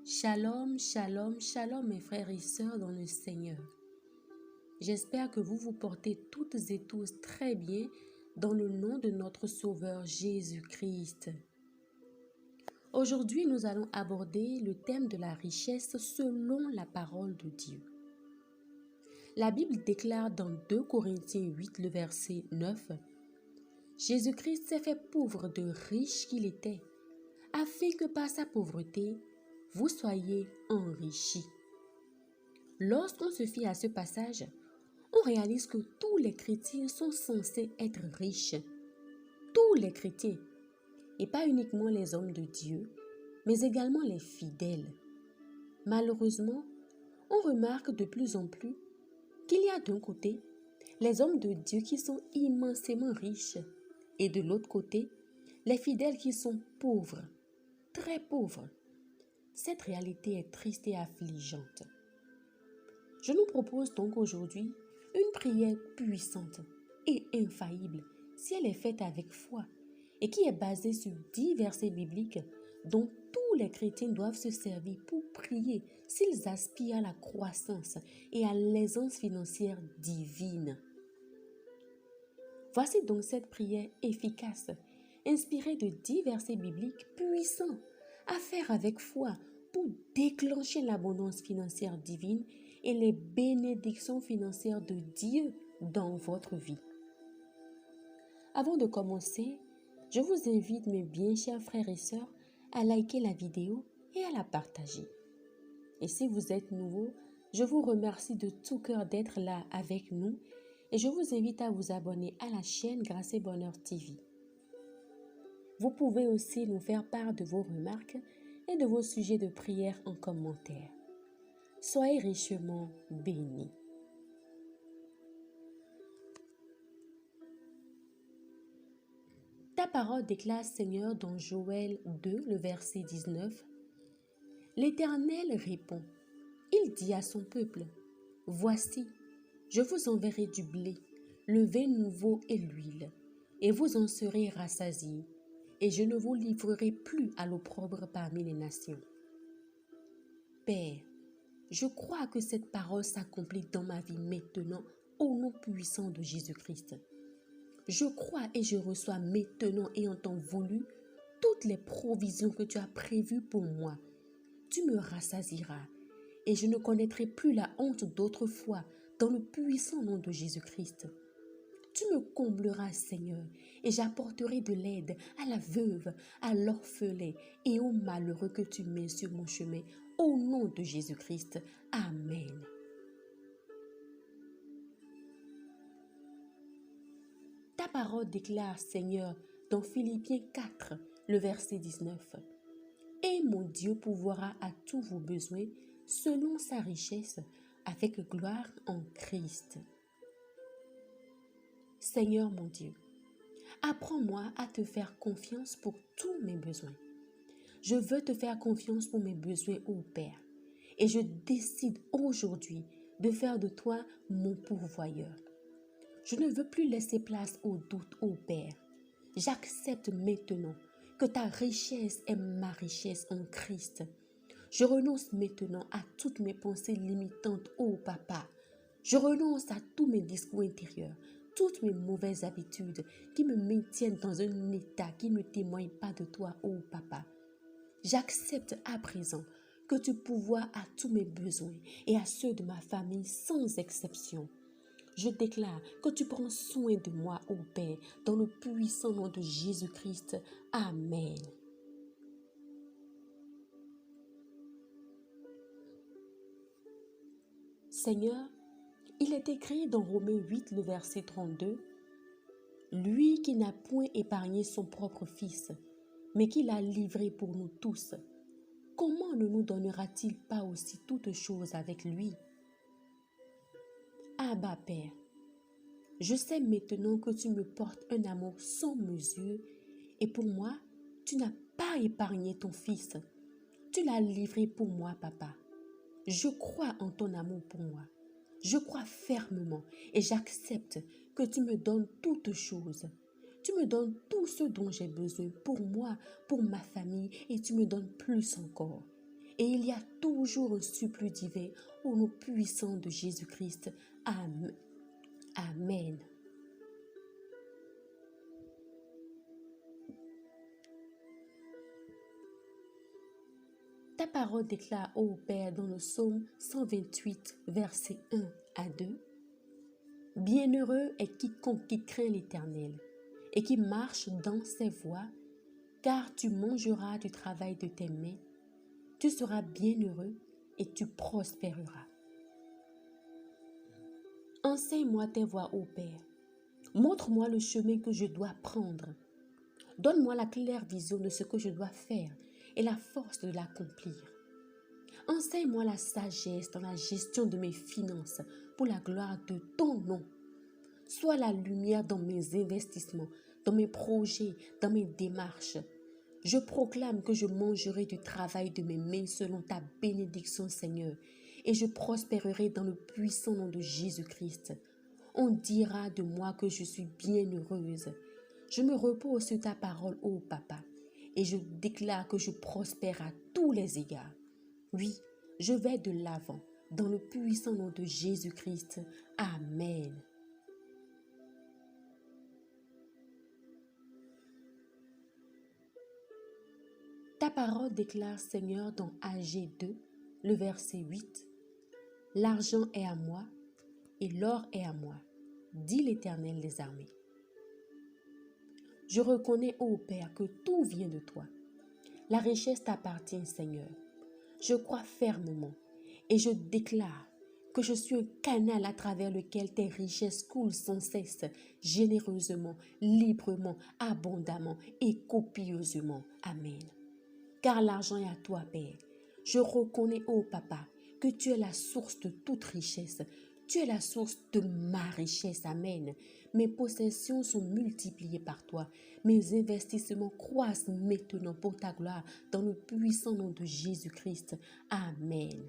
Shalom, shalom, shalom mes frères et sœurs dans le Seigneur. J'espère que vous vous portez toutes et tous très bien dans le nom de notre Sauveur Jésus-Christ. Aujourd'hui, nous allons aborder le thème de la richesse selon la parole de Dieu. La Bible déclare dans 2 Corinthiens 8, le verset 9, « Jésus-Christ s'est fait pauvre de riche qu'il était, afin que par sa pauvreté, vous soyez enrichis. » Lorsqu'on se fie à ce passage, on réalise que tous les chrétiens sont censés être riches. Tous les chrétiens, et pas uniquement les hommes de Dieu, mais également les fidèles. Malheureusement, on remarque de plus en plus qu'il y a d'un côté les hommes de Dieu qui sont immensément riches et de l'autre côté, les fidèles qui sont pauvres, très pauvres. Cette réalité est triste et affligeante. Je nous propose donc aujourd'hui une prière puissante et infaillible si elle est faite avec foi et qui est basée sur 10 versets bibliques dont tous les chrétiens doivent se servir pour prier s'ils aspirent à la croissance et à l'aisance financière divine. Voici donc cette prière efficace, inspirée de 10 versets bibliques puissants à faire avec foi pour déclencher l'abondance financière divine et les bénédictions financières de Dieu dans votre vie. Avant de commencer, je vous invite, mes bien chers frères et sœurs, à liker la vidéo et à la partager. Et si vous êtes nouveau, je vous remercie de tout cœur d'être là avec nous et je vous invite à vous abonner à la chaîne Grâce et Bonheur TV. Vous pouvez aussi nous faire part de vos remarques et de vos sujets de prière en commentaire. Soyez richement bénis. Ta parole déclare, Seigneur, dans Joël 2, le verset 19, « L'Éternel répond, il dit à son peuple, « Voici, je vous enverrai du blé, le vin nouveau et l'huile, et vous en serez rassasiés, et je ne vous livrerai plus à l'opprobre parmi les nations. » Père, je crois que cette parole s'accomplit dans ma vie maintenant au nom puissant de Jésus-Christ. Je crois et je reçois maintenant et en temps voulu toutes les provisions que tu as prévues pour moi. Tu me rassasieras et je ne connaîtrai plus la honte d'autrefois dans le puissant nom de Jésus-Christ. Tu me combleras, Seigneur, et j'apporterai de l'aide à la veuve, à l'orphelin et aux malheureux que tu mets sur mon chemin, au nom de Jésus-Christ. Amen. Ta parole déclare, Seigneur, dans Philippiens 4, le verset 19, « Et mon Dieu pourvoira à tous vos besoins selon sa richesse, avec gloire en Christ. » Seigneur mon Dieu, apprends-moi à te faire confiance pour tous mes besoins. Je veux te faire confiance pour mes besoins, ô Père, et je décide aujourd'hui de faire de toi mon pourvoyeur. Je ne veux plus laisser place au doute, ô Père. J'accepte maintenant que ta richesse est ma richesse en Christ. Je renonce maintenant à toutes mes pensées limitantes, ô Papa. Je renonce à tous mes discours intérieurs, toutes mes mauvaises habitudes qui me maintiennent dans un état qui ne témoigne pas de toi, ô Papa. J'accepte à présent que tu pourvoies à tous mes besoins et à ceux de ma famille sans exception. Je déclare que tu prends soin de moi, ô Père, dans le puissant nom de Jésus-Christ. Amen. Seigneur, il est écrit dans Romains 8, le verset 32, « Lui qui n'a point épargné son propre Fils, mais qui l'a livré pour nous tous, comment ne nous donnera-t-il pas aussi toutes choses avec lui? » Abba Père, je sais maintenant que tu me portes un amour sans mesure et pour moi, tu n'as pas épargné ton Fils. Tu l'as livré pour moi, Papa. Je crois en ton amour pour moi. Je crois fermement et j'accepte que tu me donnes toutes choses. Tu me donnes tout ce dont j'ai besoin pour moi, pour ma famille et tu me donnes plus encore. Et il y a toujours un surplus divin au nom puissant de Jésus-Christ. Amen. Amen. Ta parole déclare, ô Père, dans le psaume 128, versets 1 à 2, « Bienheureux est quiconque qui craint l'Éternel et qui marche dans ses voies, car tu mangeras du travail de tes mains, tu seras bienheureux et tu prospéreras. » Enseigne-moi tes voies, ô Père. Montre-moi le chemin que je dois prendre. Donne-moi la claire vision de ce que je dois faire et la force de l'accomplir. Enseigne-moi la sagesse dans la gestion de mes finances pour la gloire de ton nom. Sois la lumière dans mes investissements, dans mes projets, dans mes démarches. Je proclame que je mangerai du travail de mes mains selon ta bénédiction, Seigneur, et je prospérerai dans le puissant nom de Jésus-Christ. On dira de moi que je suis bienheureuse. Je me repose sur ta parole, ô Papa, et je déclare que je prospère à tous les égards. Oui, je vais de l'avant, dans le puissant nom de Jésus-Christ. Amen. Ta parole déclare, Seigneur, dans Agé 2, le verset 8, « L'argent est à moi et l'or est à moi, dit l'Éternel des armées. » Je reconnais, ô Père, que tout vient de toi. La richesse t'appartient, Seigneur. Je crois fermement et je déclare que je suis un canal à travers lequel tes richesses coulent sans cesse, généreusement, librement, abondamment et copieusement. Amen. Car l'argent est à toi, Père. Je reconnais, ô Papa, que tu es la source de toute richesse. Tu es la source de ma richesse. Amen. Mes possessions sont multipliées par toi. Mes investissements croissent maintenant pour ta gloire dans le puissant nom de Jésus-Christ. Amen.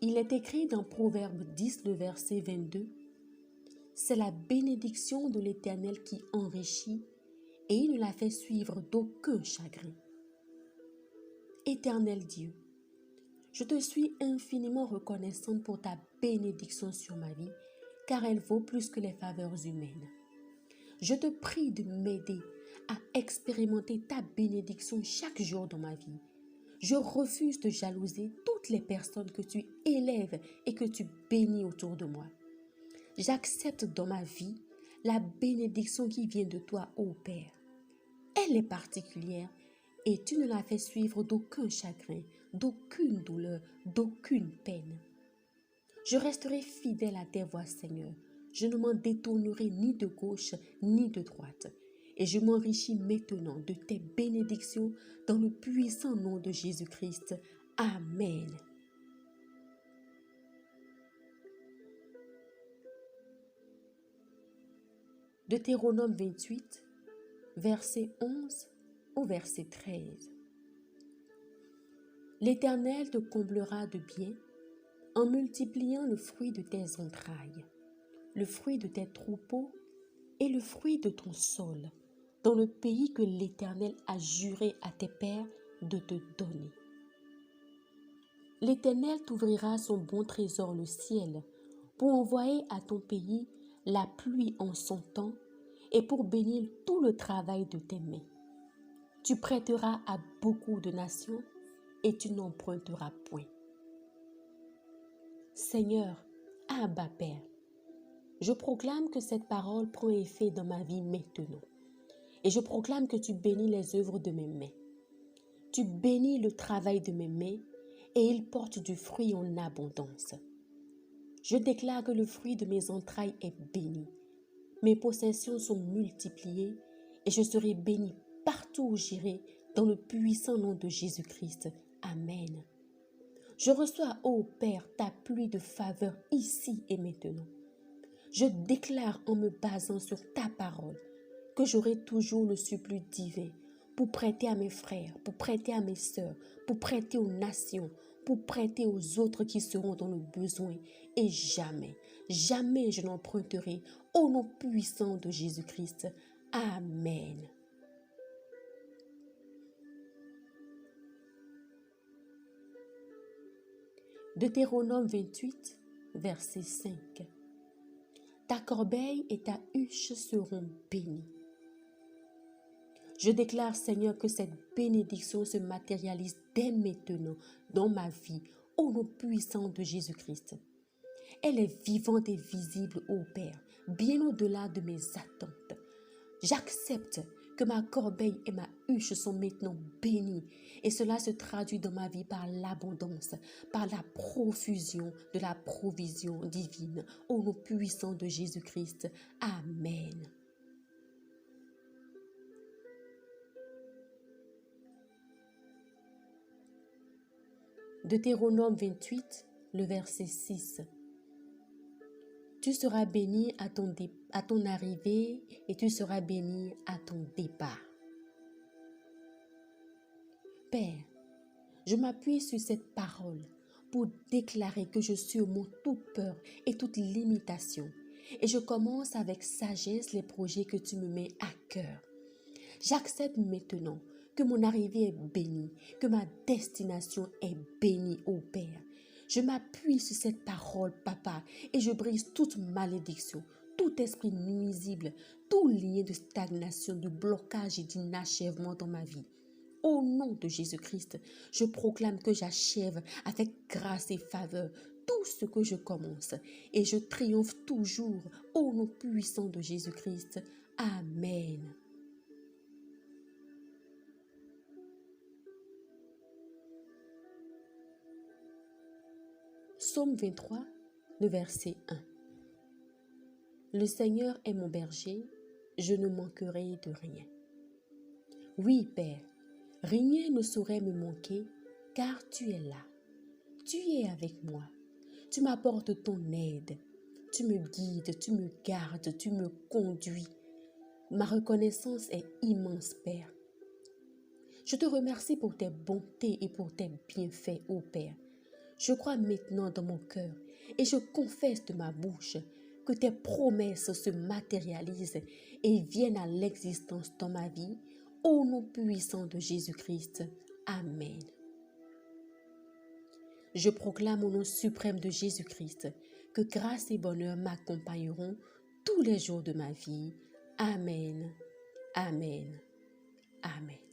Il est écrit dans Proverbe 10, le verset 22, « C'est la bénédiction de l'Éternel qui enrichit et il ne la fait suivre d'aucun chagrin. » Éternel Dieu, je te suis infiniment reconnaissante pour ta bénédiction sur ma vie, car elle vaut plus que les faveurs humaines. Je te prie de m'aider à expérimenter ta bénédiction chaque jour dans ma vie. Je refuse de jalouser toutes les personnes que tu élèves et que tu bénis autour de moi. J'accepte dans ma vie la bénédiction qui vient de toi, ô Père. Elle est particulière et tu ne la fais suivre d'aucun chagrin, d'aucune douleur, d'aucune peine. Je resterai fidèle à tes voies, Seigneur. Je ne m'en détournerai ni de gauche ni de droite. Et je m'enrichis maintenant de tes bénédictions dans le puissant nom de Jésus-Christ. Amen. Deutéronome 28, verset 11 au verset 13. L'Éternel te comblera de bien en multipliant le fruit de tes entrailles, le fruit de tes troupeaux et le fruit de ton sol, dans le pays que l'Éternel a juré à tes pères de te donner. L'Éternel t'ouvrira son bon trésor, le ciel, pour envoyer à ton pays la pluie en son temps et pour bénir tout le travail de tes mains. Tu prêteras à beaucoup de nations et tu n'emprunteras point. Seigneur, Abba Père, je proclame que cette parole prend effet dans ma vie maintenant. Et je proclame que tu bénis les œuvres de mes mains. Tu bénis le travail de mes mains et il porte du fruit en abondance. Je déclare que le fruit de mes entrailles est béni. Mes possessions sont multipliées et je serai béni partout où j'irai dans le puissant nom de Jésus-Christ. Amen. Je reçois, ô Père, ta pluie de faveur ici et maintenant. Je déclare en me basant sur ta parole que j'aurai toujours le surplus divin pour prêter à mes frères, pour prêter à mes sœurs, pour prêter aux nations, pour prêter aux autres qui seront dans le besoin. Et jamais, jamais je n'emprunterai au nom puissant de Jésus-Christ. Amen. Deutéronome 28, verset 5. Ta corbeille et ta huche seront bénies. Je déclare, Seigneur, que cette bénédiction se matérialise dès maintenant dans ma vie, au nom puissant de Jésus-Christ. Elle est vivante et visible, ô Père, bien au-delà de mes attentes. J'accepte que ma corbeille et ma huche sont maintenant bénies et cela se traduit dans ma vie par l'abondance, par la profusion de la provision divine, au nom puissant de Jésus-Christ. Amen. Deutéronome 28, le verset 6. Tu seras béni à ton arrivée et tu seras béni à ton départ. Père, je m'appuie sur cette parole pour déclarer que je surmonte toute peur et toute limitation. Et je commence avec sagesse les projets que tu me mets à cœur. J'accepte maintenant que mon arrivée est bénie, que ma destination est bénie, ô Père. Je m'appuie sur cette parole, Papa, et je brise toute malédiction, tout esprit nuisible, tout lien de stagnation, de blocage et d'inachèvement dans ma vie. Au nom de Jésus-Christ, je proclame que j'achève avec grâce et faveur tout ce que je commence et je triomphe toujours au nom puissant de Jésus-Christ. Amen. Psaume 23, le verset 1. Le Seigneur est mon berger, je ne manquerai de rien. Oui, Père, rien ne saurait me manquer, car tu es là. Tu es avec moi. Tu m'apportes ton aide. Tu me guides, tu me gardes, tu me conduis. Ma reconnaissance est immense, Père. Je te remercie pour tes bontés et pour tes bienfaits, ô Père. Je crois maintenant dans mon cœur et je confesse de ma bouche que tes promesses se matérialisent et viennent à l'existence dans ma vie, au nom puissant de Jésus-Christ. Amen. Je proclame au nom suprême de Jésus-Christ que grâce et bonheur m'accompagneront tous les jours de ma vie. Amen. Amen. Amen.